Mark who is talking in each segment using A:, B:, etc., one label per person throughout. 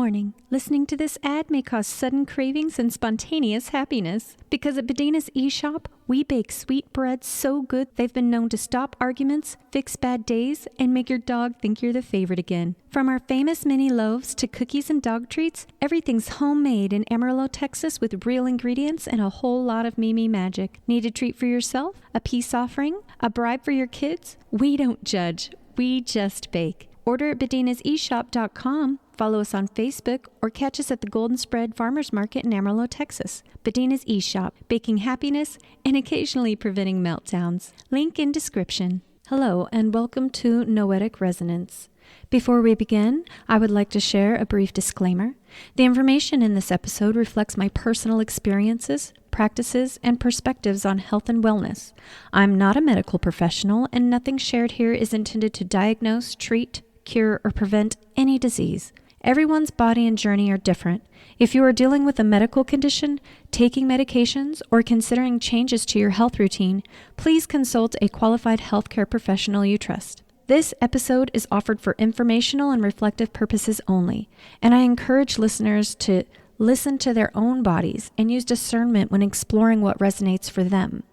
A: Warning, listening to this ad may cause sudden cravings and spontaneous happiness. Because at Bedina's eShop, we bake sweet breads so good they've been known to stop arguments, fix bad days, and make your dog think you're the favorite again. From our famous mini loaves to cookies and dog treats, everything's homemade in Amarillo, Texas with real ingredients and a whole lot of Mimi magic. Need a treat for yourself? A peace offering? A bribe for your kids? We don't judge. We just bake. Order at bedinaseshop.com, follow us on Facebook, or catch us at the Golden Spread Farmers Market in Amarillo, Texas. Bedina's eShop, baking happiness and occasionally preventing meltdowns. Link in description. Hello and welcome to Noetic Resonance. Before we begin, I would like to share a brief disclaimer. The information in this episode reflects my personal experiences, practices, and perspectives on health and wellness. I'm not a medical professional, and nothing shared here is intended to diagnose, treat, cure, or prevent any disease. Everyone's body and journey are different. If you are dealing with a medical condition, taking medications, or considering changes to your health routine, please consult a qualified healthcare professional you trust. This episode is offered for informational and reflective purposes only, and I encourage listeners to listen to their own bodies and use discernment when exploring what resonates for them.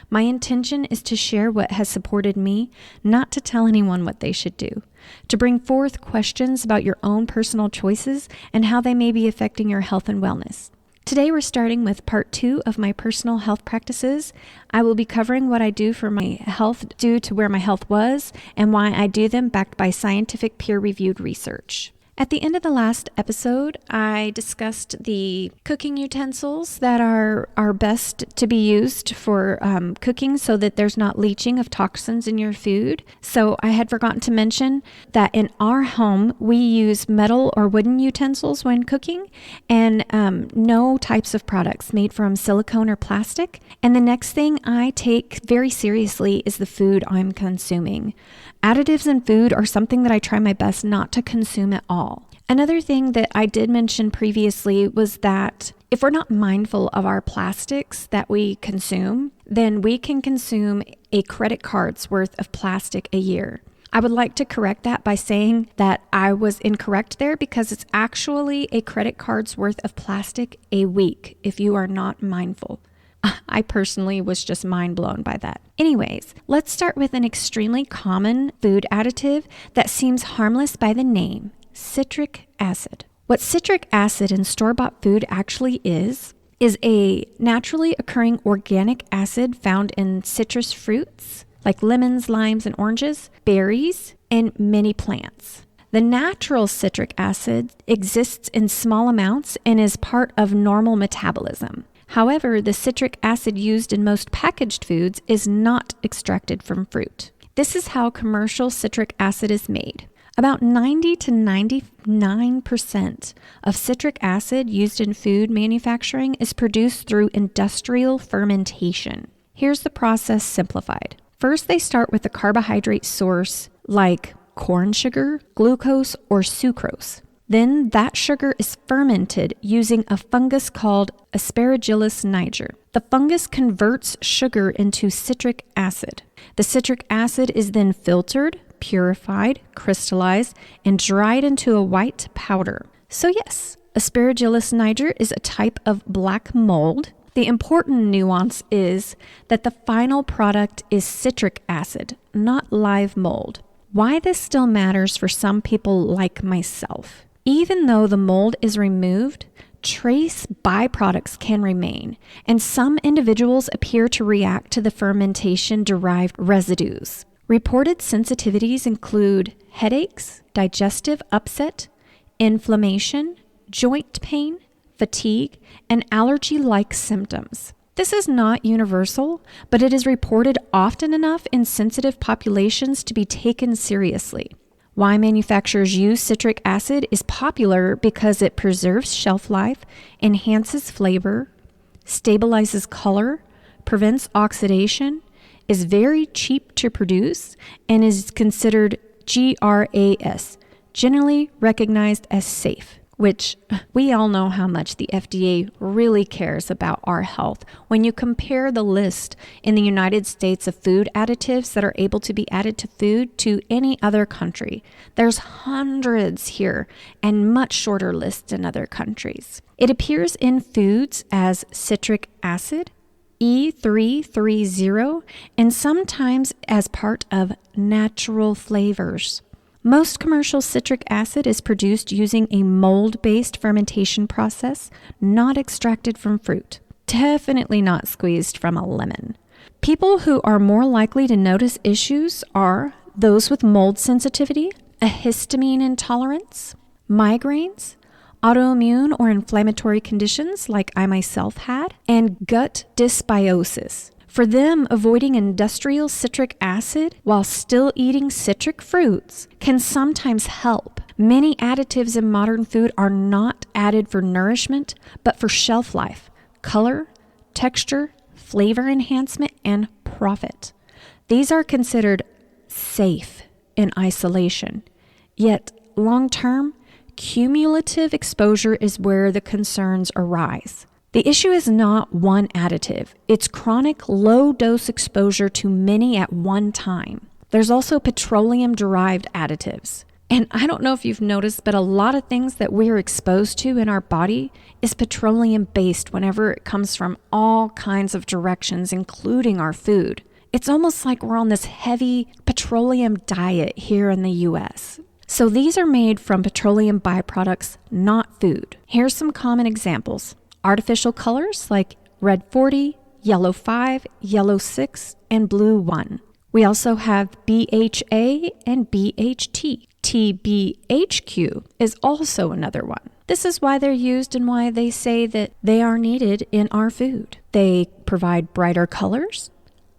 A: My intention is to share what has supported me, not to tell anyone what they should do. To bring forth questions about your own personal choices and how they may be affecting your health and wellness. Today we're starting with part 2 of my personal health practices. I will be covering what I do for my health due to where my health was and why I do them backed by scientific peer-reviewed research. At the end of the last episode, I discussed the cooking utensils that are best to be used for cooking so that there's not leaching of toxins in your food. So I had forgotten to mention that in our home, we use metal or wooden utensils when cooking and no types of products made from silicone or plastic. And the next thing I take very seriously is the food I'm consuming. Additives in food are something that I try my best not to consume at all. Another thing that I did mention previously was that if we're not mindful of our plastics that we consume, then we can consume a credit card's worth of plastic a year. I would like to correct that by saying that I was incorrect there because it's actually a credit card's worth of plastic a week if you are not mindful. I personally was just mind blown by that. Anyways, let's start with an extremely common food additive that seems harmless by the name, citric acid. What citric acid in store-bought food actually is a naturally occurring organic acid found in citrus fruits like lemons, limes, and oranges, berries, and many plants. The natural citric acid exists in small amounts and is part of normal metabolism. However, the citric acid used in most packaged foods is not extracted from fruit. This is how commercial citric acid is made. About 90 to 99% of citric acid used in food manufacturing is produced through industrial fermentation. Here's the process simplified. First, they start with a carbohydrate source like corn sugar, glucose, or sucrose. Then that sugar is fermented using a fungus called Aspergillus niger. The fungus converts sugar into citric acid. The citric acid is then filtered, purified, crystallized, and dried into a white powder. So yes, Aspergillus niger is a type of black mold. The important nuance is that the final product is citric acid, not live mold. Why this still matters for some people like myself. Even though the mold is removed, trace byproducts can remain, and some individuals appear to react to the fermentation-derived residues. Reported sensitivities include headaches, digestive upset, inflammation, joint pain, fatigue, and allergy-like symptoms. This is not universal, but it is reported often enough in sensitive populations to be taken seriously. Why manufacturers use citric acid is popular because it preserves shelf life, enhances flavor, stabilizes color, prevents oxidation, is very cheap to produce, and is considered GRAS, generally recognized as safe. which we all know how much the FDA really cares about our health. When you compare the list in the United States of food additives that are able to be added to food to any other country, there's hundreds here and much shorter lists in other countries. It appears in foods as citric acid, E330, and sometimes as part of natural flavors. Most commercial citric acid is produced using a mold-based fermentation process, not extracted from fruit. Definitely not squeezed from a lemon. People who are more likely to notice issues are those with mold sensitivity, a histamine intolerance, migraines, autoimmune or inflammatory conditions like I myself had, and gut dysbiosis. For them, avoiding industrial citric acid while still eating citric fruits can sometimes help. Many additives in modern food are not added for nourishment, but for shelf life, color, texture, flavor enhancement, and profit. These are considered safe in isolation. Yet, long-term, cumulative exposure is where the concerns arise. The issue is not one additive. It's chronic low-dose exposure to many at one time. There's also petroleum-derived additives. And I don't know if you've noticed, but a lot of things that we're exposed to in our body is petroleum-based whenever it comes from all kinds of directions, including our food. It's almost like we're on this heavy petroleum diet here in the U.S. So these are made from petroleum byproducts, not food. Here's some common examples. Artificial colors like red 40, yellow 5, yellow 6, and blue 1. We also have BHA and BHT. TBHQ is also another one. This is why they're used and why they say that they are needed in our food. They provide brighter colors,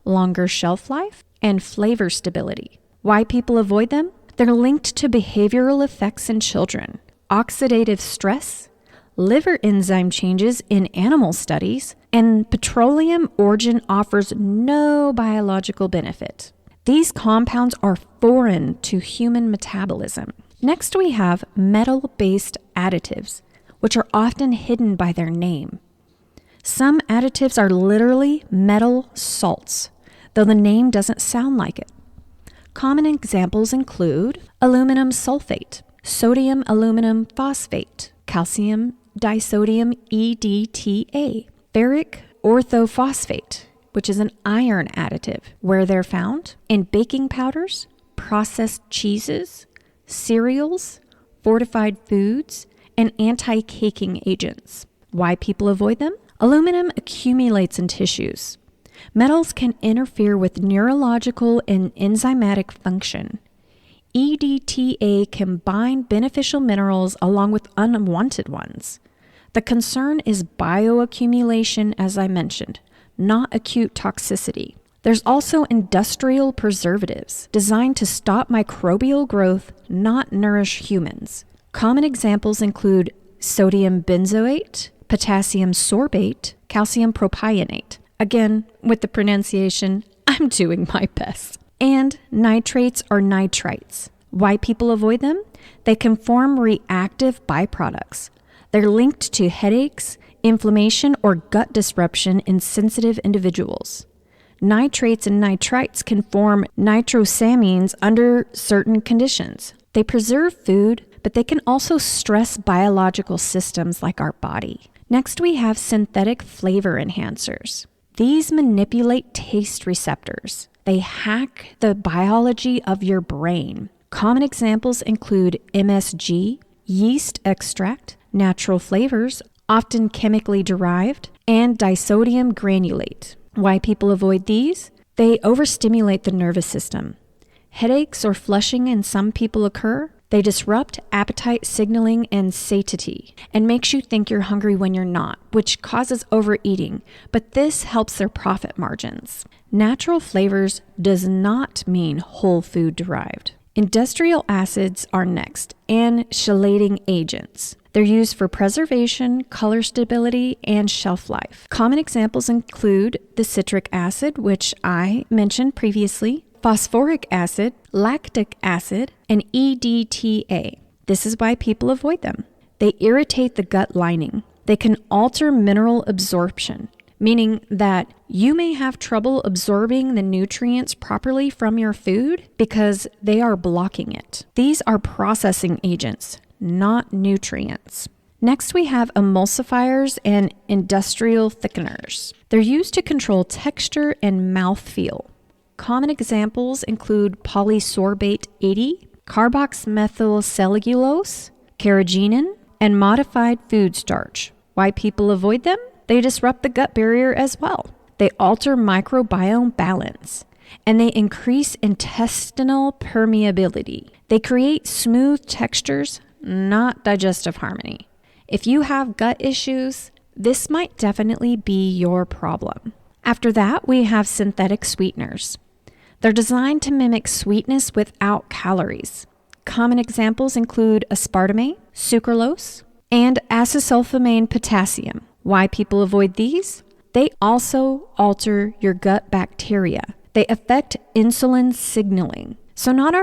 A: longer shelf life, and flavor stability. Why people avoid them? They're linked to behavioral effects in children, oxidative stress, liver enzyme changes in animal studies, and petroleum origin offers no biological benefit. These compounds are foreign to human metabolism. Next, we have metal-based additives, which are often hidden by their name. Some additives are literally metal salts, though the name doesn't sound like it. Common examples include aluminum sulfate, sodium aluminum phosphate, calcium disodium EDTA, ferric orthophosphate, which is an iron additive, where they're found in baking powders, processed cheeses, cereals, fortified foods, and anti-caking agents. Why people avoid them? Aluminum accumulates in tissues. Metals can interfere with neurological and enzymatic function. EDTA can bind beneficial minerals along with unwanted ones. The concern is bioaccumulation, as I mentioned, not acute toxicity. There's also industrial preservatives designed to stop microbial growth, not nourish humans. Common examples include sodium benzoate, potassium sorbate, calcium propionate. Again, with the pronunciation, I'm doing my best. And nitrates or nitrites. Why people avoid them? They can form reactive byproducts. They're linked to headaches, inflammation, or gut disruption in sensitive individuals. Nitrates and nitrites can form nitrosamines under certain conditions. They preserve food, but they can also stress biological systems like our body. Next, we have synthetic flavor enhancers. These manipulate taste receptors. They hack the biology of your brain. Common examples include MSG, yeast extract, natural flavors, often chemically derived, and disodium granulate. Why people avoid these? They overstimulate the nervous system. Headaches or flushing in some people occur. They disrupt appetite signaling and satiety and makes you think you're hungry when you're not, which causes overeating, but this helps their profit margins. Natural flavors does not mean whole food derived. Industrial acids are next, and chelating agents. They're used for preservation, color stability, and shelf life. Common examples include the citric acid, which I mentioned previously, phosphoric acid, lactic acid, and EDTA. This is why people avoid them. They irritate the gut lining. They can alter mineral absorption, meaning that you may have trouble absorbing the nutrients properly from your food because they are blocking it. These are processing agents, not nutrients. Next, we have emulsifiers and industrial thickeners. They're used to control texture and mouthfeel. Common examples include polysorbate 80, carboxymethylcellulose, carrageenan, and modified food starch. Why people avoid them? They disrupt the gut barrier as well. They alter microbiome balance, and they increase intestinal permeability. They create smooth textures, not digestive harmony. If you have gut issues, this might definitely be your problem. After that, we have synthetic sweeteners. They're designed to mimic sweetness without calories. Common examples include aspartame, sucralose, and acesulfamane potassium. Why people avoid these? They also alter your gut bacteria. They affect insulin signaling. So not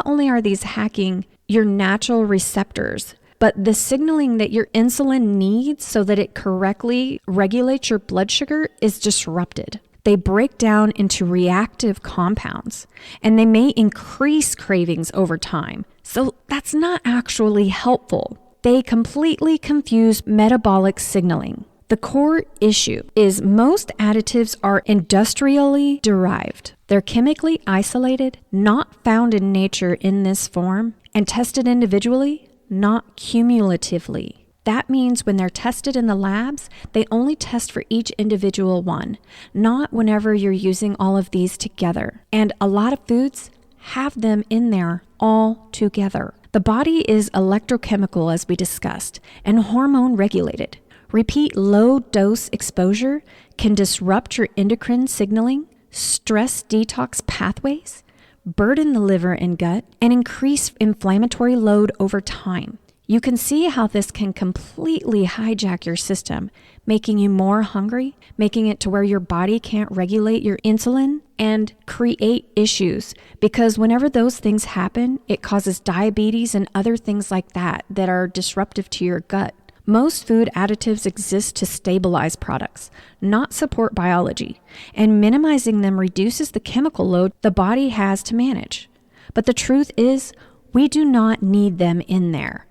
A: only are these hacking your natural receptors, but the signaling that your insulin needs so that it correctly regulates your blood sugar is disrupted. They break down into reactive compounds, and they may increase cravings over time. So that's not actually helpful. They completely confuse metabolic signaling. The core issue is most additives are industrially derived. They're chemically isolated, not found in nature in this form, and tested individually, not cumulatively. That means when they're tested in the labs, they only test for each individual one, not whenever you're using all of these together. And a lot of foods have them in there all together. The body is electrochemical, as we discussed, and hormone regulated. Repeat low-dose exposure can disrupt your endocrine signaling, stress detox pathways, burden the liver and gut, and increase inflammatory load over time. You can see how this can completely hijack your system, making you more hungry, making it to where your body can't regulate your insulin, and create issues. Because whenever those things happen, it causes diabetes and other things like that that are disruptive to your gut. Most food additives exist to stabilize products, not support biology, and minimizing them reduces the chemical load the body has to manage. But the truth is, we do not need them in there.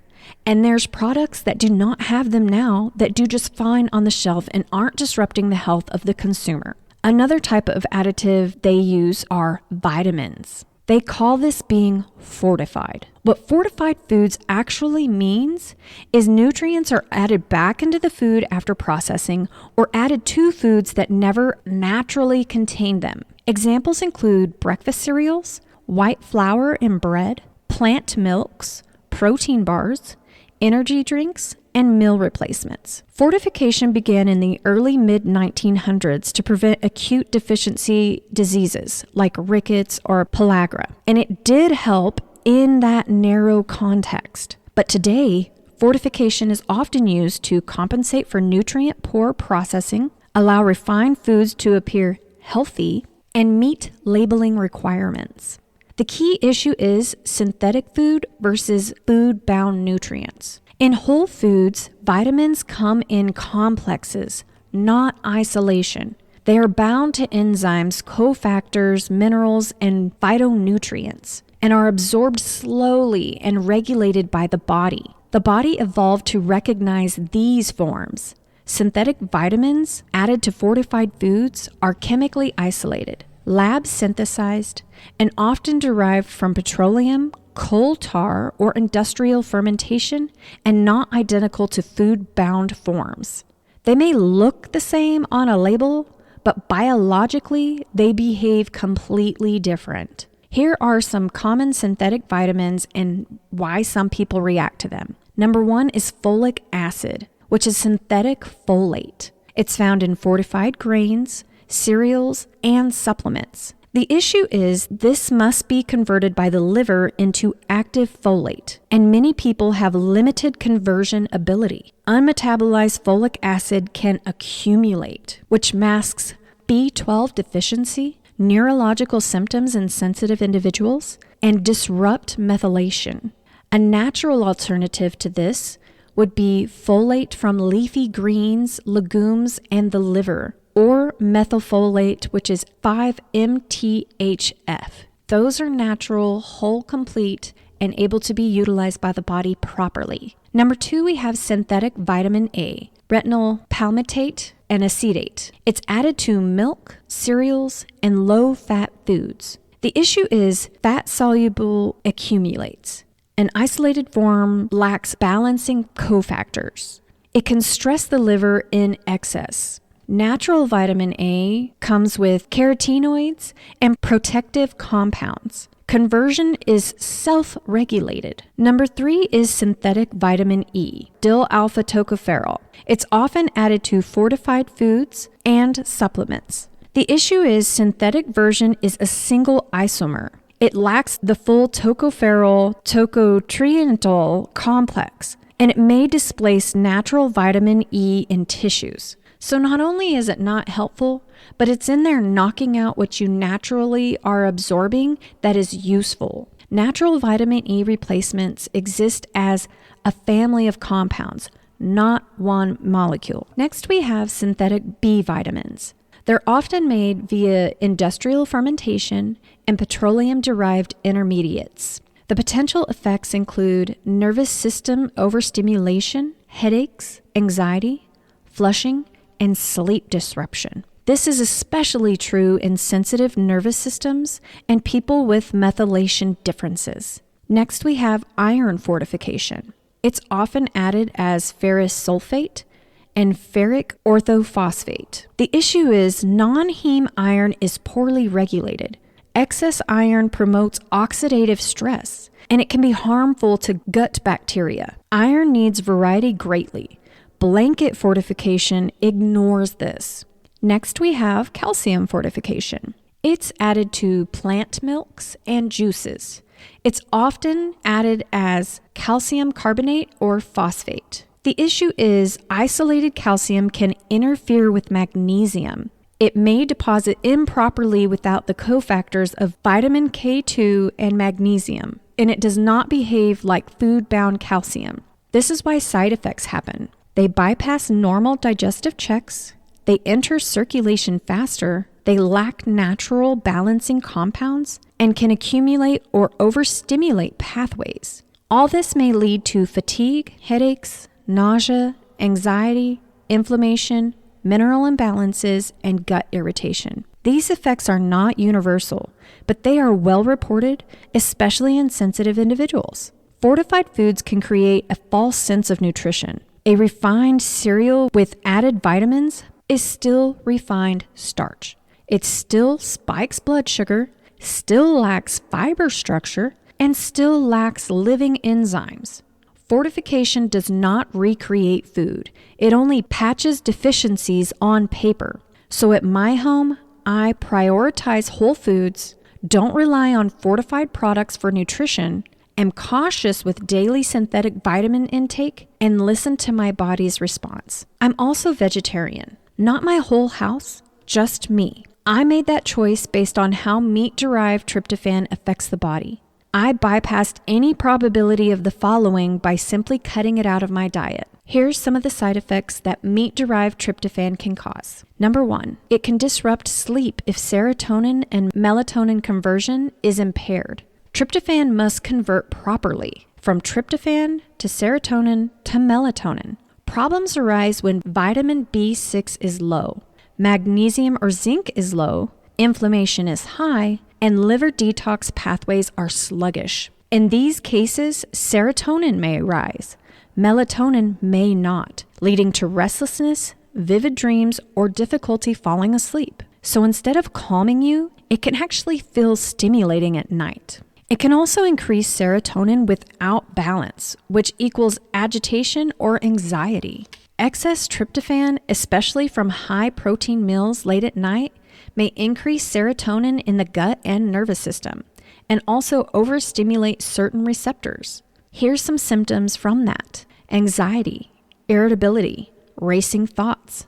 A: And there's products that do not have them now that do just fine on the shelf and aren't disrupting the health of the consumer. Another type of additive they use are vitamins. They call this being fortified. What fortified foods actually means is nutrients are added back into the food after processing or added to foods that never naturally contained them. Examples include breakfast cereals, white flour and bread, plant milks, protein bars, energy drinks, and meal replacements. Fortification began in the early mid-1900s to prevent acute deficiency diseases like rickets or pellagra, and it did help in that narrow context. But today, fortification is often used to compensate for nutrient-poor processing, allow refined foods to appear healthy, and meet labeling requirements. The key issue is synthetic food versus food-bound nutrients. In whole foods, vitamins come in complexes, not isolation. They are bound to enzymes, cofactors, minerals, and phytonutrients, and are absorbed slowly and regulated by the body. The body evolved to recognize these forms. Synthetic vitamins added to fortified foods are chemically isolated, lab synthesized, and often derived from petroleum, coal tar, or industrial fermentation, and not identical to food-bound forms. They may look the same on a label, but biologically, they behave completely different. Here are some common synthetic vitamins and why some people react to them. Number 1 is folic acid, which is synthetic folate. It's found in fortified grains, cereals, and supplements. The issue is this must be converted by the liver into active folate, and many people have limited conversion ability. Unmetabolized folic acid can accumulate, which masks B12 deficiency, neurological symptoms in sensitive individuals, and disrupt methylation. A natural alternative to this would be folate from leafy greens, legumes, and the liver, or methylfolate, which is 5-MTHF. Those are natural, whole, complete, and able to be utilized by the body properly. Number 2, we have synthetic vitamin A, retinol palmitate, and acetate. It's added to milk, cereals, and low-fat foods. The issue is fat-soluble accumulates. An isolated form lacks balancing cofactors. It can stress the liver in excess. Natural vitamin A comes with carotenoids and protective compounds. Conversion is self-regulated. Number 3 is synthetic vitamin E, dill alpha tocopherol. It's often added to fortified foods and supplements. The issue is synthetic version is a single isomer. It lacks the full tocopherol tocotrienol complex, and it may displace natural vitamin E in tissues. So not only is it not helpful, but it's in there knocking out what you naturally are absorbing that is useful. Natural vitamin E replacements exist as a family of compounds, not one molecule. Next, we have synthetic B vitamins. They're often made via industrial fermentation and petroleum-derived intermediates. The potential effects include nervous system overstimulation, headaches, anxiety, flushing, and sleep disruption. This is especially true in sensitive nervous systems and people with methylation differences. Next, we have iron fortification. It's often added as ferrous sulfate and ferric orthophosphate. The issue is non-heme iron is poorly regulated. Excess iron promotes oxidative stress, and it can be harmful to gut bacteria. Iron needs variety greatly. Blanket fortification ignores this. Next, we have calcium fortification. It's added to plant milks and juices. It's often added as calcium carbonate or phosphate. The issue is isolated calcium can interfere with magnesium. It may deposit improperly without the cofactors of vitamin K2 and magnesium, and it does not behave like food-bound calcium. This is why side effects happen. They bypass normal digestive checks, they enter circulation faster, they lack natural balancing compounds, and can accumulate or overstimulate pathways. All this may lead to fatigue, headaches, nausea, anxiety, inflammation, mineral imbalances, and gut irritation. These effects are not universal, but they are well reported, especially in sensitive individuals. Fortified foods can create a false sense of nutrition. A refined cereal with added vitamins is still refined starch. It still spikes blood sugar, still lacks fiber structure, and still lacks living enzymes. Fortification does not recreate food. It only patches deficiencies on paper. So at my home, I prioritize whole foods, don't rely on fortified products for nutrition, am cautious with daily synthetic vitamin intake, and listen to my body's response. I'm also vegetarian. Not my whole house, just me. I made that choice based on how meat-derived tryptophan affects the body. I bypassed any probability of the following by simply cutting it out of my diet. Here's some of the side effects that meat-derived tryptophan can cause. Number 1, it can disrupt sleep if serotonin and melatonin conversion is impaired. Tryptophan must convert properly from tryptophan to serotonin to melatonin. Problems arise when vitamin B6 is low, magnesium or zinc is low, inflammation is high, and liver detox pathways are sluggish. In these cases, serotonin may rise, melatonin may not, leading to restlessness, vivid dreams, or difficulty falling asleep. So instead of calming you, it can actually feel stimulating at night. It can also increase serotonin without balance, which equals agitation or anxiety. Excess tryptophan, especially from high-protein meals late at night, may increase serotonin in the gut and nervous system, and also overstimulate certain receptors. Here's some symptoms from that: anxiety, irritability, racing thoughts,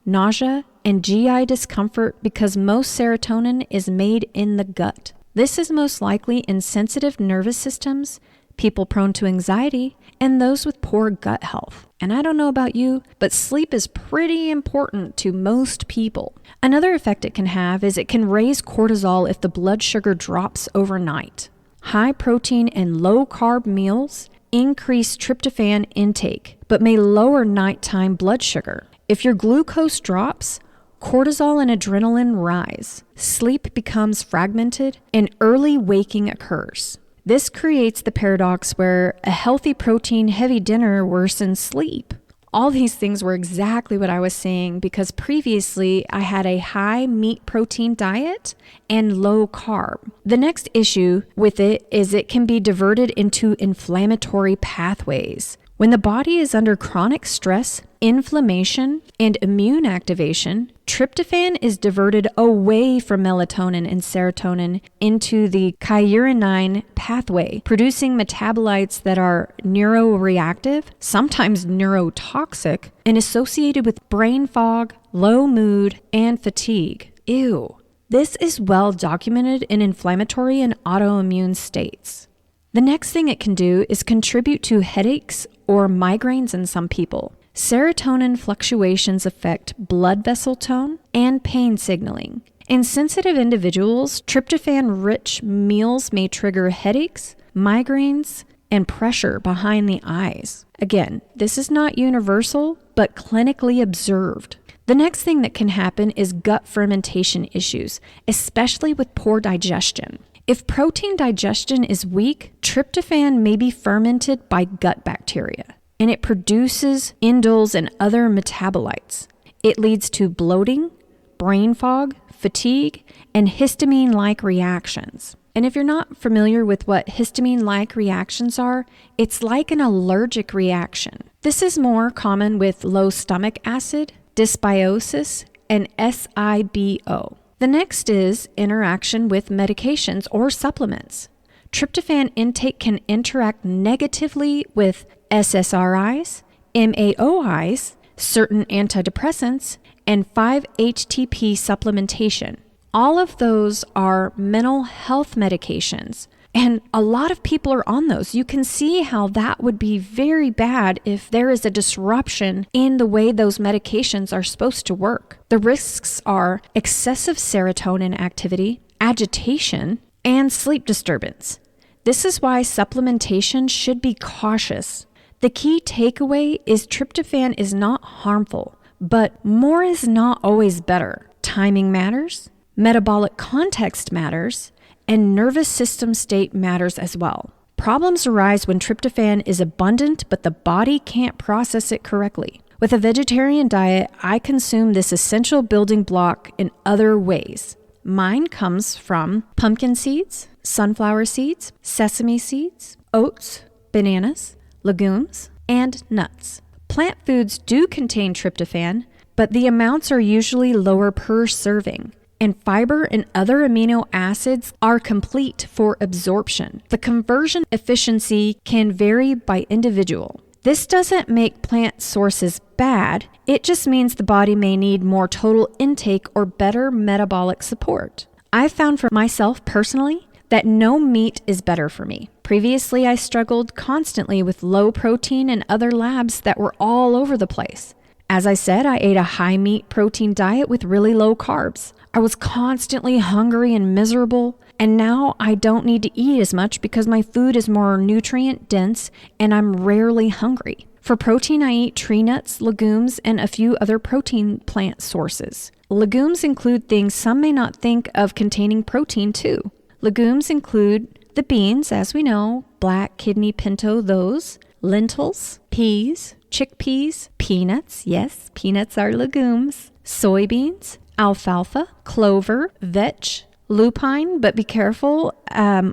A: nausea, and GI discomfort because most serotonin is made in the gut. This is most likely in sensitive nervous systems, people prone to anxiety, and those with poor gut health. And I don't know about you, but sleep is pretty important to most people. Another effect it can have is it can raise cortisol if the blood sugar drops overnight. High protein and low carb meals increase tryptophan intake, but may lower nighttime blood sugar. If your glucose drops, cortisol and adrenaline rise. Sleep becomes fragmented and early waking occurs. This creates the paradox where a healthy protein-heavy dinner worsens sleep. All these things were exactly what I was saying because previously I had a high meat protein diet and low carb. The next issue with it is it can be diverted into inflammatory pathways. When the body is under chronic stress, inflammation, and immune activation, tryptophan is diverted away from melatonin and serotonin into the kynurenine pathway, producing metabolites that are neuroreactive, sometimes neurotoxic, and associated with brain fog, low mood, and fatigue. Ew. This is well documented in inflammatory and autoimmune states. The next thing it can do is contribute to headaches or migraines in some people. Serotonin fluctuations affect blood vessel tone and pain signaling. In sensitive individuals, tryptophan-rich meals may trigger headaches, migraines, and pressure behind the eyes. Again, this is not universal, but clinically observed. The next thing that can happen is gut fermentation issues, especially with poor digestion. If protein digestion is weak, tryptophan may be fermented by gut bacteria, and it produces indoles and other metabolites. It leads to bloating, brain fog, fatigue, and histamine-like reactions. And if you're not familiar with what histamine-like reactions are, it's like an allergic reaction. This is more common with low stomach acid, dysbiosis, and SIBO. The next is interaction with medications or supplements. Tryptophan intake can interact negatively with SSRIs, MAOIs, certain antidepressants, and 5-HTP supplementation. All of those are mental health medications, and a lot of people are on those. You can see how that would be very bad if there is a disruption in the way those medications are supposed to work. The risks are excessive serotonin activity, agitation, and sleep disturbance. This is why supplementation should be cautious. The key takeaway is tryptophan is not harmful, but more is not always better. Timing matters, metabolic context matters, and nervous system state matters as well. Problems arise when tryptophan is abundant, but the body can't process it correctly. With a vegetarian diet, I consume this essential building block in other ways. Mine comes from pumpkin seeds, sunflower seeds, sesame seeds, oats, bananas, legumes, and nuts. Plant foods do contain tryptophan, but the amounts are usually lower per serving. And fiber and other amino acids are complete for absorption. The conversion efficiency can vary by individual. This doesn't make plant sources bad, it just means the body may need more total intake or better metabolic support. I've found for myself personally that no meat is better for me. Previously, I struggled constantly with low protein and other labs that were all over the place. As I said, I ate a high meat protein diet with really low carbs. I was constantly hungry and miserable, and now I don't need to eat as much because my food is more nutrient dense and I'm rarely hungry. For protein, I eat tree nuts, legumes, and a few other protein plant sources. Legumes include things some may not think of containing protein too. Legumes include the beans, as we know, black, kidney, pinto, those, lentils, peas, chickpeas, peanuts, yes, peanuts are legumes, soybeans, alfalfa, clover, vetch, lupine, but be careful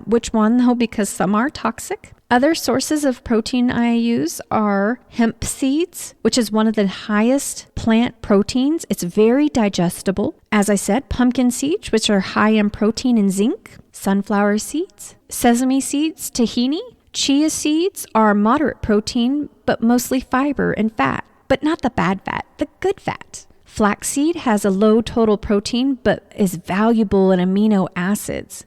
A: which one though, because some are toxic. Other sources of protein I use are hemp seeds, which is one of the highest plant proteins. It's very digestible. As I said, pumpkin seeds, which are high in protein and zinc, sunflower seeds, sesame seeds, tahini. Chia seeds are moderate protein, but mostly fiber and fat, but not the bad fat, the good fat. Flaxseed has a low total protein, but is valuable in amino acids.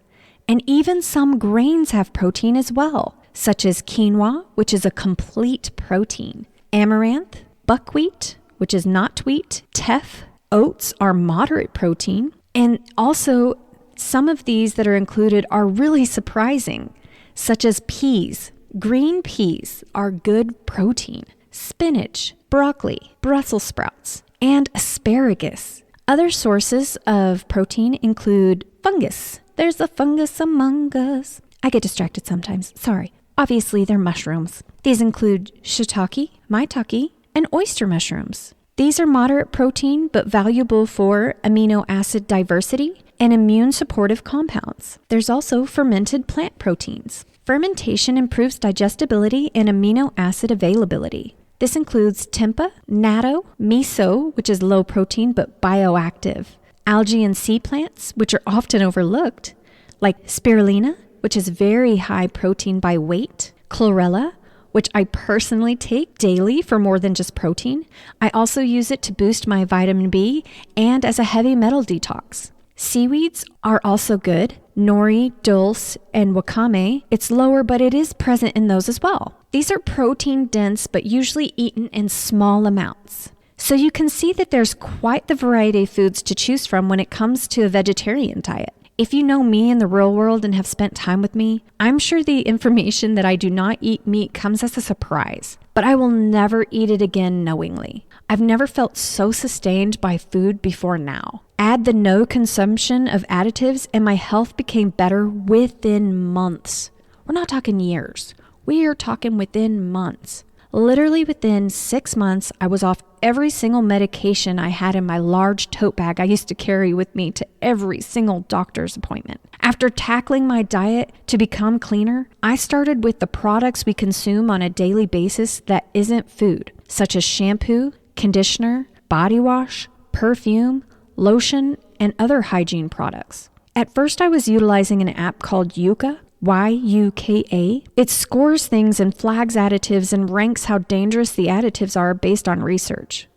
A: And even some grains have protein as well. such as quinoa, which is a complete protein, amaranth, buckwheat, which is not wheat, teff, oats are moderate protein, and also some of these that are included are really surprising, such as peas. Green peas are good protein, spinach, broccoli, Brussels sprouts, and asparagus. Other sources of protein include fungus. There's a fungus among us. I get distracted sometimes, sorry. Obviously, they're mushrooms. These include shiitake, maitake, and oyster mushrooms. These are moderate protein but valuable for amino acid diversity and immune supportive compounds. There's also fermented plant proteins. Fermentation improves digestibility and amino acid availability. This includes tempeh, natto, miso, which is low protein but bioactive, algae and sea plants, which are often overlooked, like spirulina, which is very high protein by weight, chlorella, which I personally take daily for more than just protein. I also use it to boost my vitamin B and as a heavy metal detox. Seaweeds are also good. Nori, dulse, and wakame. It's lower, but it is present in those as well. These are protein dense, but usually eaten in small amounts. So you can see that there's quite the variety of foods to choose from when it comes to a vegetarian diet. If you know me in the real world and have spent time with me, I'm sure the information that I do not eat meat comes as a surprise, but I will never eat it again knowingly. I've never felt so sustained by food before now. Add the no consumption of additives and my health became better within months. We're not talking years. We are talking within months. Literally within 6 months, I was off every single medication I had in my large tote bag I used to carry with me to every single doctor's appointment. After tackling my diet to become cleaner, I started with the products we consume on a daily basis that isn't food, such as shampoo, conditioner, body wash, perfume, lotion, and other hygiene products. At first, I was utilizing an app called Yuka, Y-U-K-A. It scores things and flags additives and ranks how dangerous the additives are based on research.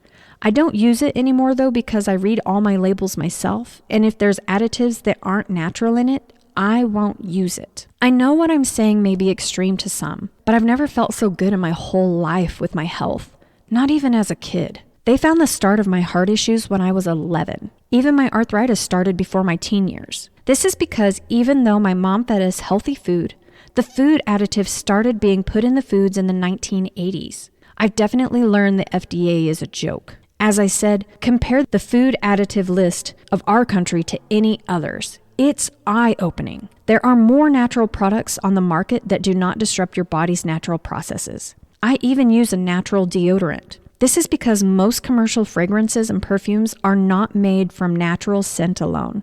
A: I don't use it anymore though because I read all my labels myself, and if there's additives that aren't natural in it, I won't use it. I know what I'm saying may be extreme to some, but I've never felt so good in my whole life with my health, not even as a kid. They found the start of my heart issues when I was 11. Even my arthritis started before my teen years. This is because even though my mom fed us healthy food, the food additives started being put in the foods in the 1980s. I've definitely learned the FDA is a joke. As I said, compare the food additive list of our country to any others. It's eye-opening. There are more natural products on the market that do not disrupt your body's natural processes. I even use a natural deodorant. This is because most commercial fragrances and perfumes are not made from natural scent alone.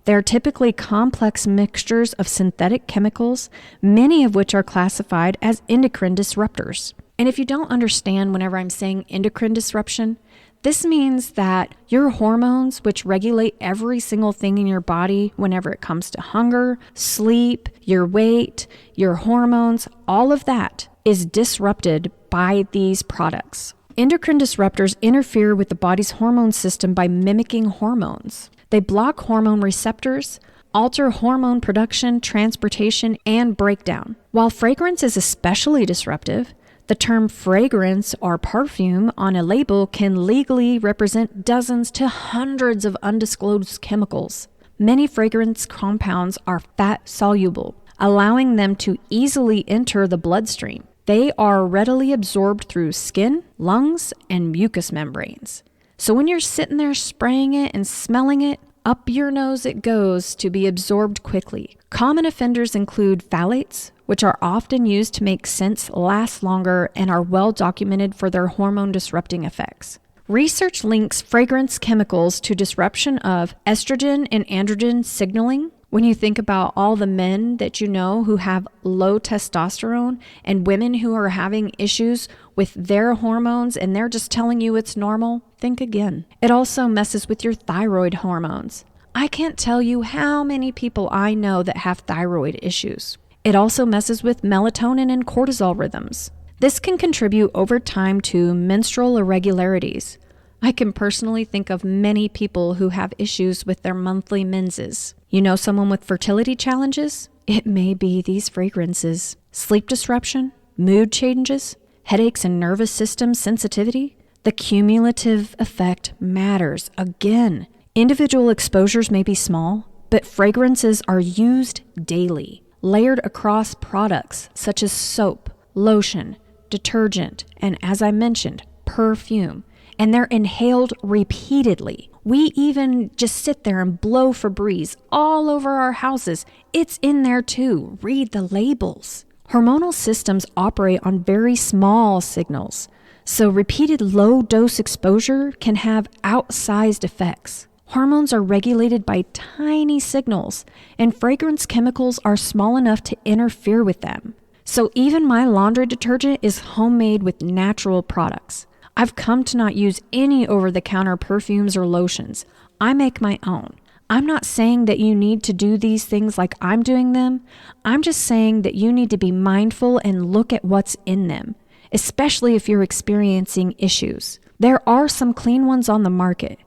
A: They are typically complex mixtures of synthetic chemicals, many of which are classified as endocrine disruptors. And if you don't understand whenever I'm saying endocrine disruption, this means that your hormones, which regulate every single thing in your body whenever it comes to hunger, sleep, your weight, your hormones, all of that is disrupted by these products. Endocrine disruptors interfere with the body's hormone system by mimicking hormones. They block hormone receptors, alter hormone production, transportation, and breakdown. While fragrance is especially disruptive, the term fragrance or perfume on a label can legally represent dozens to hundreds of undisclosed chemicals. Many fragrance compounds are fat-soluble, allowing them to easily enter the bloodstream. They are readily absorbed through skin, lungs, and mucous membranes. So when you're sitting there spraying it and smelling it, up your nose it goes to be absorbed quickly. Common offenders include phthalates, which are often used to make scents last longer and are well documented for their hormone-disrupting effects. Research links fragrance chemicals to disruption of estrogen and androgen signaling. When you think about all the men that you know who have low testosterone and women who are having issues with their hormones and they're just telling you it's normal, think again. It also messes with your thyroid hormones. I can't tell you how many people I know that have thyroid issues. It also messes with melatonin and cortisol rhythms. This can contribute over time to menstrual irregularities. I can personally think of many people who have issues with their monthly menses. You know someone with fertility challenges? It may be these fragrances. sleep disruption, mood changes, headaches and nervous system sensitivity. The cumulative effect matters. Again, individual exposures may be small, but fragrances are used daily, layered across products such as soap, lotion, detergent, and as I mentioned, perfume, and they're inhaled repeatedly. We even just sit there and blow Febreze all over our houses. It's in there too. Read the labels. Hormonal systems operate on very small signals, so repeated low-dose exposure can have outsized effects. Hormones are regulated by tiny signals, and fragrance chemicals are small enough to interfere with them. So even my laundry detergent is homemade with natural products. I've come to not use any over-the-counter perfumes or lotions. I make my own. I'm not saying that you need to do these things like I'm doing them. I'm just saying that you need to be mindful and look at what's in them, especially if you're experiencing issues. There are some clean ones on the market.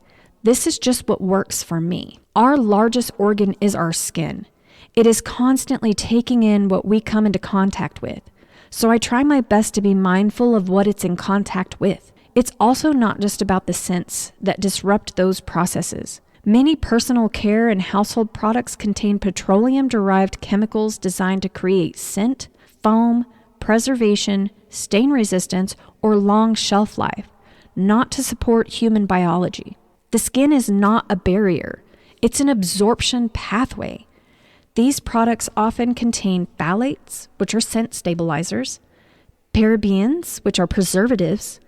A: This is just what works for me. Our largest organ is our skin. It is constantly taking in what we come into contact with. So I try my best to be mindful of what it's in contact with. It's also not just about the scents that disrupt those processes. Many personal care and household products contain petroleum-derived chemicals designed to create scent, foam, preservation, stain resistance, or long shelf life, not to support human biology. The skin is not a barrier. It's an absorption pathway. These products often contain phthalates, which are scent stabilizers, parabens, which are preservatives,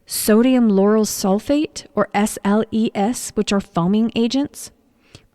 A: sodium lauryl sulfate, or SLES, which are foaming agents,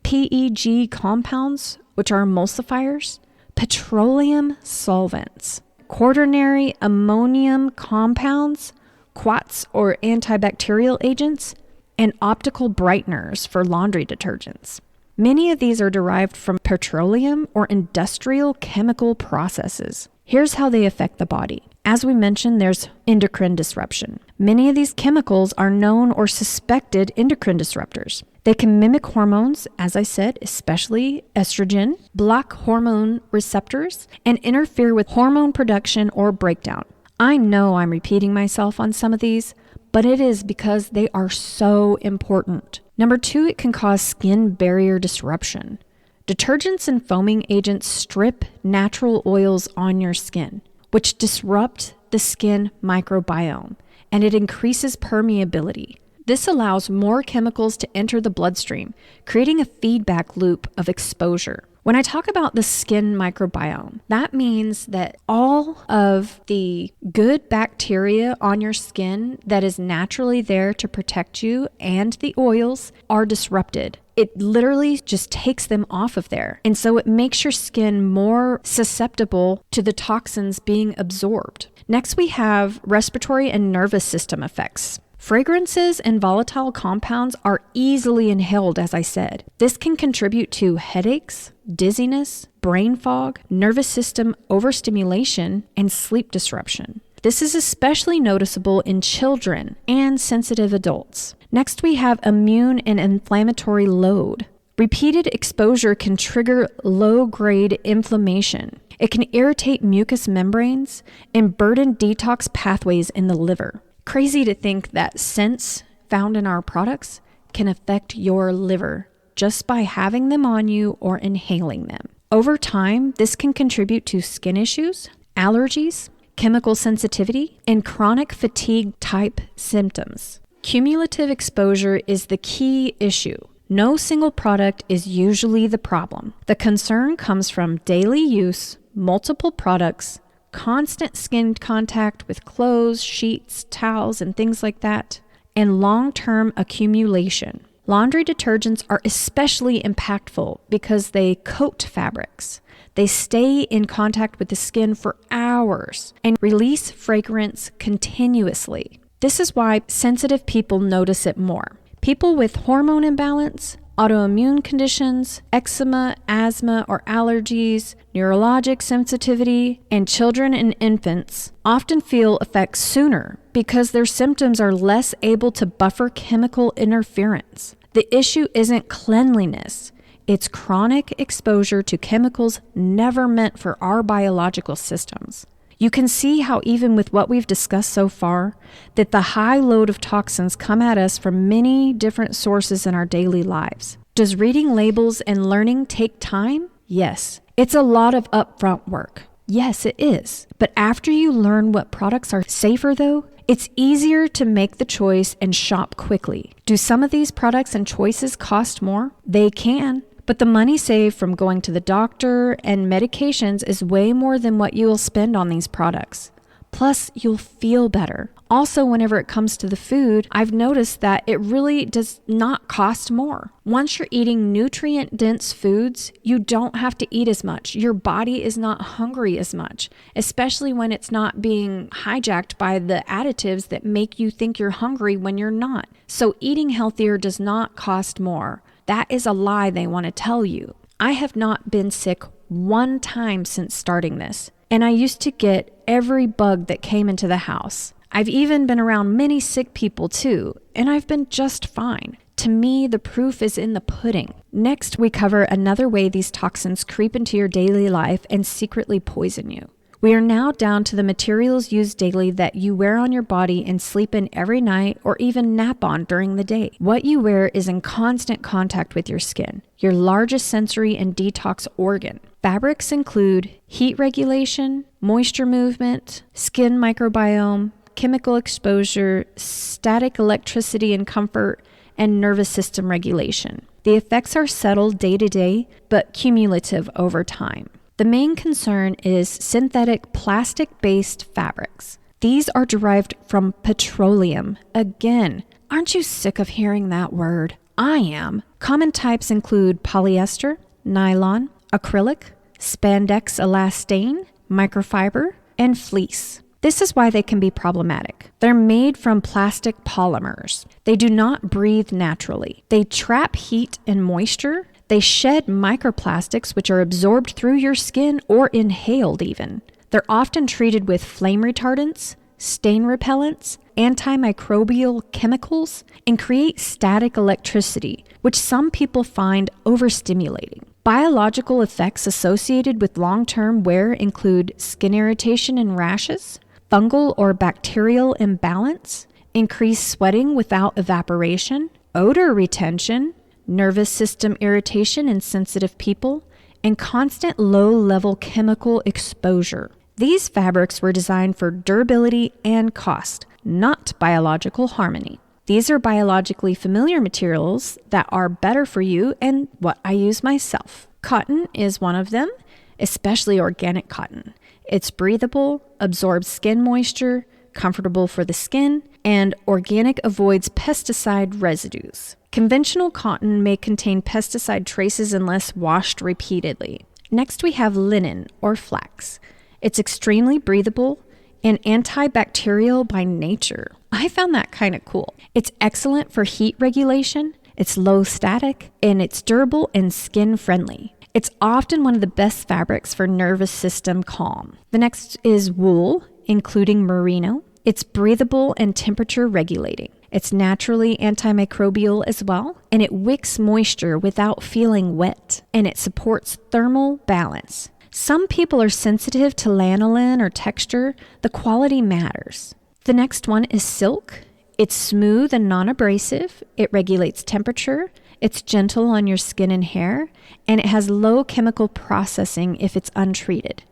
A: PEG compounds, which are emulsifiers, petroleum solvents, quaternary ammonium compounds, quats or antibacterial agents, and optical brighteners for laundry detergents. Many of these are derived from petroleum or industrial chemical processes. Here's how they affect the body. As we mentioned, there's endocrine disruption. Many of these chemicals are known or suspected endocrine disruptors. They can mimic hormones, as I said, especially estrogen, block hormone receptors, and interfere with hormone production or breakdown. I know I'm repeating myself on some of these, but it is because they are so important. Number 2, it can cause skin barrier disruption. Detergents and foaming agents strip natural oils on your skin, which disrupt the skin microbiome, and it increases permeability. This allows more chemicals to enter the bloodstream, creating a feedback loop of exposure. When I talk about the skin microbiome, that means that all of the good bacteria on your skin that is naturally there to protect you and the oils are disrupted. It literally just takes them off of there. And so it makes your skin more susceptible to the toxins being absorbed. Next, we have respiratory and nervous system effects. Fragrances and volatile compounds are easily inhaled, as I said. This can contribute to headaches, dizziness, brain fog, nervous system overstimulation, and sleep disruption. This is especially noticeable in children and sensitive adults. Next, we have immune and inflammatory load. Repeated exposure can trigger low-grade inflammation. It can irritate mucous membranes and burden detox pathways in the liver. Crazy to think that scents found in our products can affect your liver just by having them on you or inhaling them. Over time, this can contribute to skin issues, allergies, chemical sensitivity, and chronic fatigue-type symptoms. Cumulative exposure is the key issue. No single product is usually the problem. The concern comes from daily use, multiple products, constant skin contact with clothes, sheets, towels, and things like that, and long-term accumulation. Laundry detergents are especially impactful because they coat fabrics. They stay in contact with the skin for hours and release fragrance continuously. This is why sensitive people notice it more. People with hormone imbalance, autoimmune conditions, eczema, asthma, or allergies, neurologic sensitivity, and children and infants often feel effects sooner because their symptoms are less able to buffer chemical interference. The issue isn't cleanliness, It's chronic exposure to chemicals never meant for our biological systems. You can see how even with what we've discussed so far, that the high load of toxins come at us from many different sources in our daily lives. Does reading labels and learning take time? Yes. It's a lot of upfront work. Yes, it is. But after you learn what products are safer though, it's easier to make the choice and shop quickly. Do some of these products and choices cost more? They can. But the money saved from going to the doctor and medications is way more than what you will spend on these products. Plus, you'll feel better. Also, whenever it comes to the food, I've noticed that it really does not cost more. Once you're eating nutrient-dense foods, you don't have to eat as much. Your body is not hungry as much, especially when it's not being hijacked by the additives that make you think you're hungry when you're not. So eating healthier does not cost more. That is a lie they want to tell you. I have not been sick one time since starting this, and I used to get every bug that came into the house. I've even been around many sick people too, and I've been just fine. To me, the proof is in the pudding. Next, we cover another way these toxins creep into your daily life and secretly poison you. We are now down to the materials used daily that you wear on your body and sleep in every night or even nap on during the day. What you wear is in constant contact with your skin, your largest sensory and detox organ. Fabrics include heat regulation, moisture movement, skin microbiome, chemical exposure, static electricity and comfort, and nervous system regulation. The effects are subtle day to day, but cumulative over time. The main concern is synthetic plastic-based fabrics. These are derived from petroleum. Again, aren't you sick of hearing that word? I am. Common types include polyester, nylon, acrylic, spandex elastane, microfiber, and fleece. This is why they can be problematic. They're made from plastic polymers. They do not breathe naturally. They trap heat and moisture. They shed microplastics, which are absorbed through your skin or inhaled even. They're often treated with flame retardants, stain repellents, antimicrobial chemicals, and create static electricity, which some people find overstimulating. Biological effects associated with long-term wear include skin irritation and rashes, fungal or bacterial imbalance, increased sweating without evaporation, odor retention, nervous system irritation in sensitive people, and constant low-level chemical exposure. These fabrics were designed for durability and cost, not biological harmony. These are biologically familiar materials that are better for you and what I use myself. Cotton is one of them, especially organic cotton. It's breathable, absorbs skin moisture, comfortable for the skin, and organic avoids pesticide residues. Conventional cotton may contain pesticide traces unless washed repeatedly. Next, we have linen or flax. It's extremely breathable and antibacterial by nature. I found that kind of cool. It's excellent for heat regulation, it's low static, and it's durable and skin friendly. It's often one of the best fabrics for nervous system calm. The next is wool, including merino. It's breathable and temperature regulating. It's naturally antimicrobial as well, and it wicks moisture without feeling wet, and it supports thermal balance. Some people are sensitive to lanolin or texture. The quality matters. The next one is silk. It's smooth and non-abrasive. It regulates temperature. It's gentle on your skin and hair, and it has low chemical processing if it's untreated.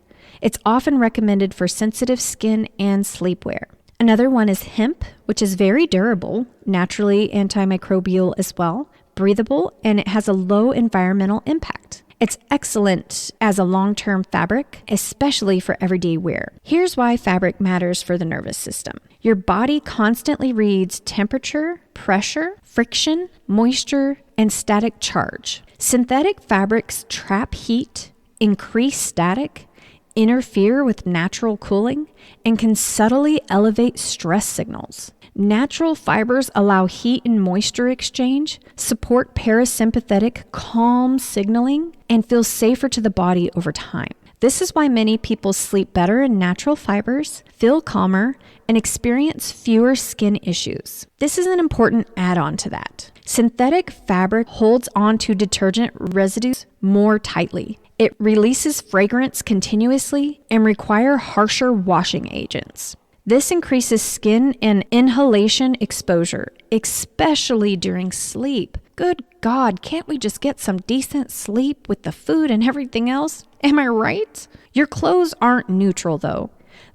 A: It's often recommended for sensitive skin and sleepwear. Another one is hemp, which is very durable, naturally antimicrobial as well, breathable, and it has a low environmental impact. It's excellent as a long-term fabric, especially for everyday wear. Here's why fabric matters for the nervous system. Your body constantly reads temperature, pressure, friction, moisture, and static charge. Synthetic fabrics trap heat, increase static, interfere with natural cooling, and can subtly elevate stress signals. Natural fibers allow heat and moisture exchange, support parasympathetic calm signaling, and feel safer to the body over time. This is why many people sleep better in natural fibers, feel calmer, and experience fewer skin issues. This is an important add-on to that. Synthetic fabric holds on to detergent residues more tightly. It releases fragrance continuously and requires harsher washing agents. This increases skin and inhalation exposure, especially during sleep. Good God, can't we just get some decent sleep with the food and everything else? Am I right? Your clothes aren't neutral though.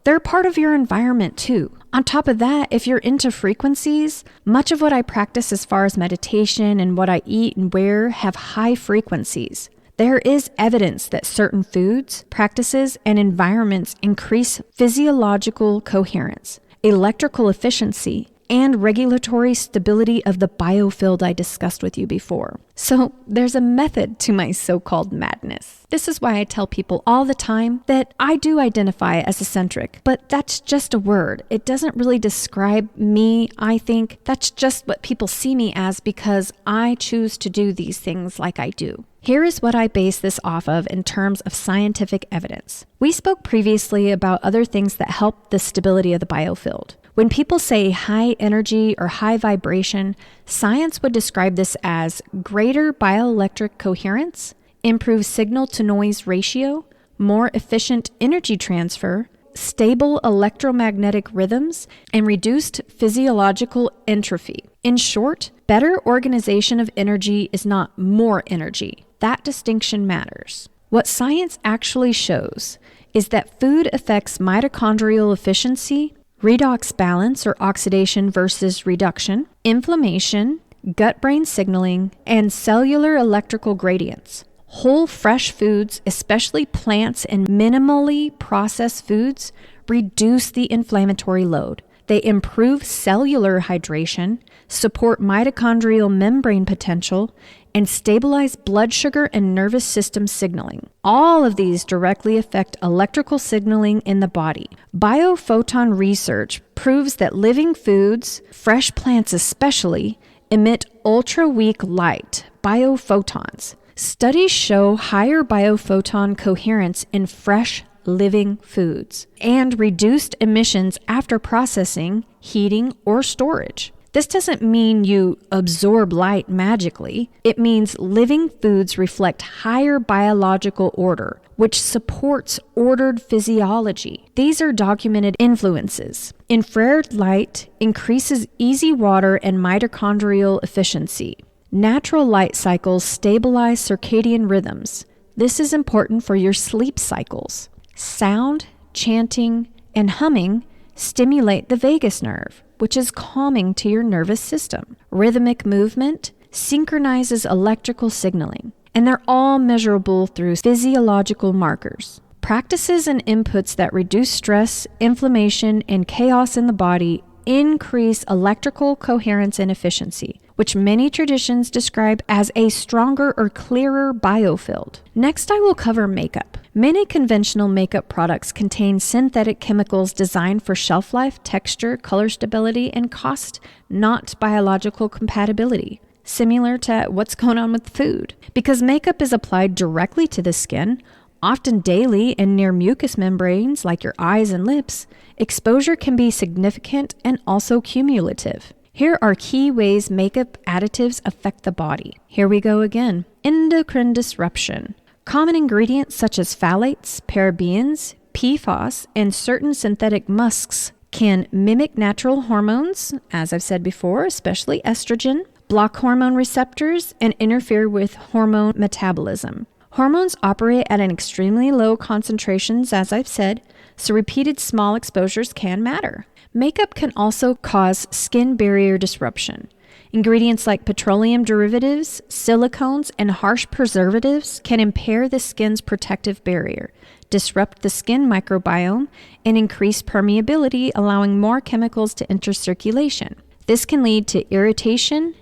A: They're part of your environment too. On top of that, if you're into frequencies, much of what I practice as far as meditation and what I eat and wear have high frequencies. There is evidence that certain foods, practices, and environments increase physiological coherence, electrical efficiency, and regulatory stability of the biofield I discussed with you before. So there's a method to my so-called madness. This is why I tell people all the time that I do identify as eccentric, but that's just a word. It doesn't really describe me, I think. That's just what people see me as because I choose to do these things like I do. Here is what I base this off of in terms of scientific evidence. We spoke previously about other things that help the stability of the biofield. When people say high energy or high vibration, science would describe this as greater bioelectric coherence, improved signal-to-noise ratio, more efficient energy transfer, stable electromagnetic rhythms, and reduced physiological entropy. In short, better organization of energy is not more energy. That distinction matters. What science actually shows is that food affects mitochondrial efficiency, redox balance or oxidation versus reduction, inflammation, gut-brain signaling, and cellular electrical gradients. Whole fresh foods, especially plants and minimally processed foods, reduce the inflammatory load. They improve cellular hydration, support mitochondrial membrane potential, and stabilize blood sugar and nervous system signaling. All of these directly affect electrical signaling in the body. Biophoton research proves that living foods, fresh plants especially, emit ultra-weak light, biophotons. Studies show higher biophoton coherence in fresh living foods and reduced emissions after processing, heating, or storage. This doesn't mean you absorb light magically. It means living foods reflect higher biological order, which supports ordered physiology. These are documented influences. Infrared light increases easy water and mitochondrial efficiency. Natural light cycles stabilize circadian rhythms. This is important for your sleep cycles. Sound, chanting, and humming stimulate the vagus nerve, which is calming to your nervous system. Rhythmic movement synchronizes electrical signaling, and they're all measurable through physiological markers. Practices and inputs that reduce stress, inflammation, and chaos in the body increase electrical coherence and efficiency, which many traditions describe as a stronger or clearer biofield. Next, I will cover makeup. Many conventional makeup products contain synthetic chemicals designed for shelf life, texture, color stability, and cost, not biological compatibility, similar to what's going on with food. Because makeup is applied directly to the skin, often daily and near mucous membranes like your eyes and lips, exposure can be significant and also cumulative. Here are key ways makeup additives affect the body. Here we go again. Endocrine disruption. Common ingredients such as phthalates, parabens, PFAS, and certain synthetic musks can mimic natural hormones, as I've said before, especially estrogen, block hormone receptors, and interfere with hormone metabolism. Hormones operate at an extremely low concentrations, as I've said, so repeated small exposures can matter. Makeup can also cause skin barrier disruption. Ingredients like petroleum derivatives, silicones, and harsh preservatives can impair the skin's protective barrier, disrupt the skin microbiome, and increase permeability, allowing more chemicals to enter circulation. This can lead to irritation,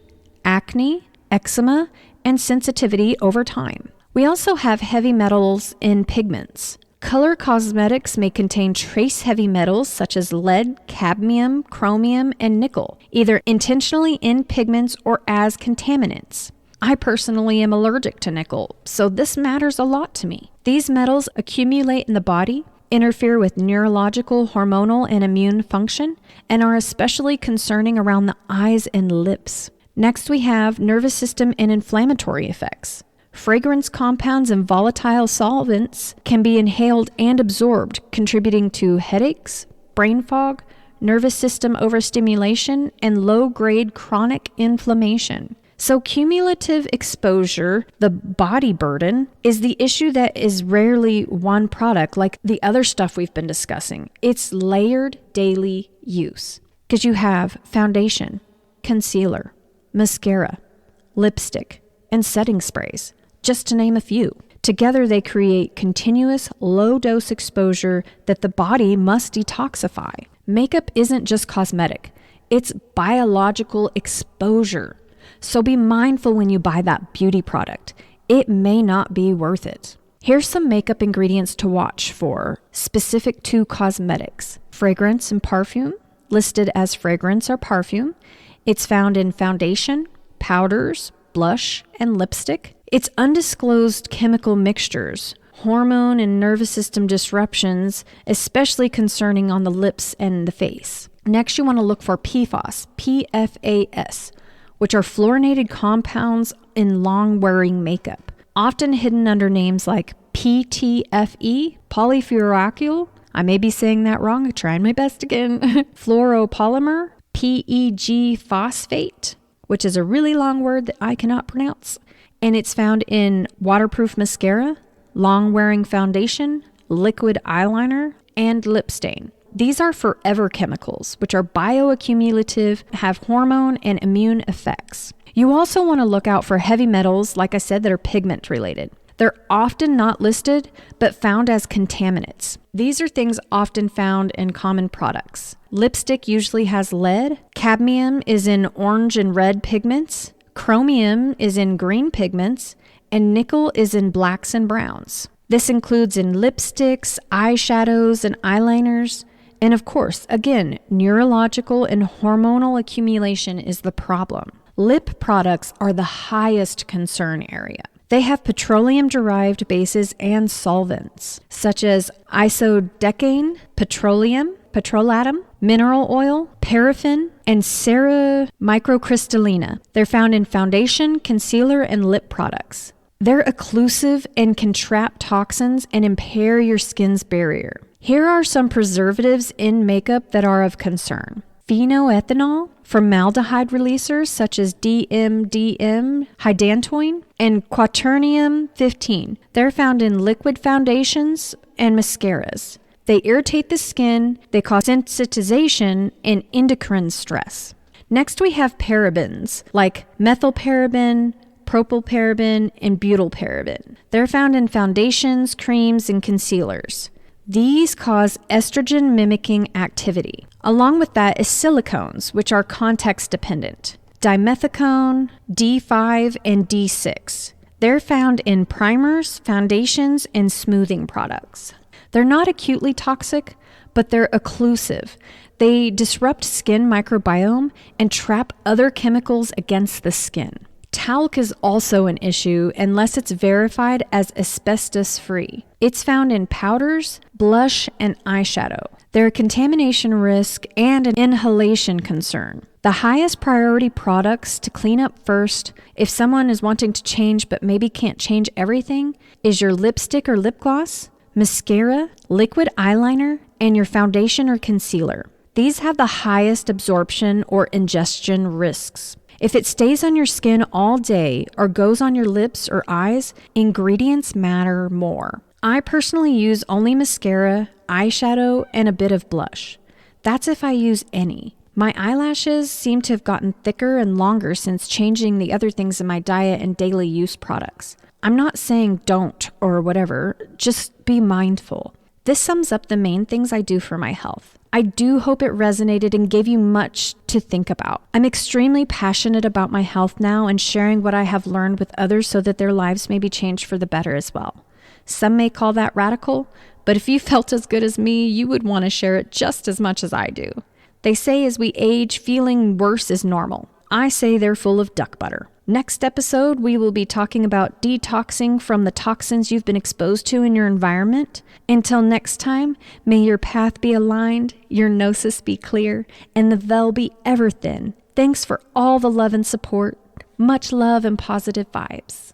A: acne, eczema, and sensitivity over time. We also have heavy metals in pigments. Color cosmetics may contain trace heavy metals such as lead, cadmium, chromium, and nickel, either intentionally in pigments or as contaminants. I personally am allergic to nickel, so this matters a lot to me. These metals accumulate in the body, interfere with neurological, hormonal, and immune function, and are especially concerning around the eyes and lips. Next, we have nervous system and inflammatory effects. Fragrance compounds and volatile solvents can be inhaled and absorbed, contributing to headaches, brain fog, nervous system overstimulation, and low-grade chronic inflammation. So cumulative exposure, the body burden, is the issue that is rarely one product like the other stuff we've been discussing. It's layered daily use. Because you have foundation, concealer, mascara, lipstick, and setting sprays, just to name a few. Together they create continuous low-dose exposure that the body must detoxify. Makeup isn't just cosmetic, it's biological exposure. So be mindful when you buy that beauty product. It may not be worth it. Here's some makeup ingredients to watch for, specific to cosmetics. Fragrance and perfume, listed as fragrance or perfume. It's found in foundation, powders, blush, and lipstick. It's undisclosed chemical mixtures, hormone and nervous system disruptions, especially concerning on the lips and the face. Next, you want to look for PFAS, PFAS, which are fluorinated compounds in long-wearing makeup, often hidden under names like PTFE, polyfluoroalkyl, I may be saying that wrong, I'm trying my best again, fluoropolymer, PEG phosphate, which is a really long word that I cannot pronounce, and it's found in waterproof mascara, long-wearing foundation, liquid eyeliner, and lip stain. These are forever chemicals, which are bioaccumulative, have hormone and immune effects. You also want to look out for heavy metals, like I said, that are pigment related. They're often not listed, but found as contaminants. These are things often found in common products. Lipstick usually has lead. Cadmium is in orange and red pigments. Chromium is in green pigments. And nickel is in blacks and browns. This includes in lipsticks, eyeshadows, and eyeliners. And of course, again, neurological and hormonal accumulation is the problem. Lip products are the highest concern area. They have petroleum-derived bases and solvents, such as isodecane, petrolatum, mineral oil, paraffin, and ceramicrocrystallina. They're found in foundation, concealer, and lip products. They're occlusive and can trap toxins and impair your skin's barrier. Here are some preservatives in makeup that are of concern. Phenylethanol, formaldehyde releasers such as DMDM, hydantoin, and quaternium 15. They're found in liquid foundations and mascaras. They irritate the skin, they cause sensitization, and endocrine stress. Next, we have parabens like methylparaben, propylparaben, and butylparaben. They're found in foundations, creams, and concealers. These cause estrogen-mimicking activity. Along with that is silicones, which are context-dependent. Dimethicone, D5, and D6. They're found in primers, foundations, and smoothing products. They're not acutely toxic, but they're occlusive. They disrupt skin microbiome and trap other chemicals against the skin. Talc is also an issue unless it's verified as asbestos-free. It's found in powders, blush, and eyeshadow. They're a contamination risk and an inhalation concern. The highest priority products to clean up first, if someone is wanting to change but maybe can't change everything, is your lipstick or lip gloss, mascara, liquid eyeliner, and your foundation or concealer. These have the highest absorption or ingestion risks. If it stays on your skin all day or goes on your lips or eyes, ingredients matter more. I personally use only mascara, eyeshadow, and a bit of blush. That's if I use any. My eyelashes seem to have gotten thicker and longer since changing the other things in my diet and daily use products. I'm not saying don't or whatever, just be mindful. This sums up the main things I do for my health. I do hope it resonated and gave you much to think about. I'm extremely passionate about my health now and sharing what I have learned with others so that their lives may be changed for the better as well. Some may call that radical, but if you felt as good as me, you would want to share it just as much as I do. They say as we age, feeling worse is normal. I say they're full of duck butter. Next episode, we will be talking about detoxing from the toxins you've been exposed to in your environment. Until next time, may your path be aligned, your gnosis be clear, and the veil be ever thin. Thanks for all the love and support. Much love and positive vibes.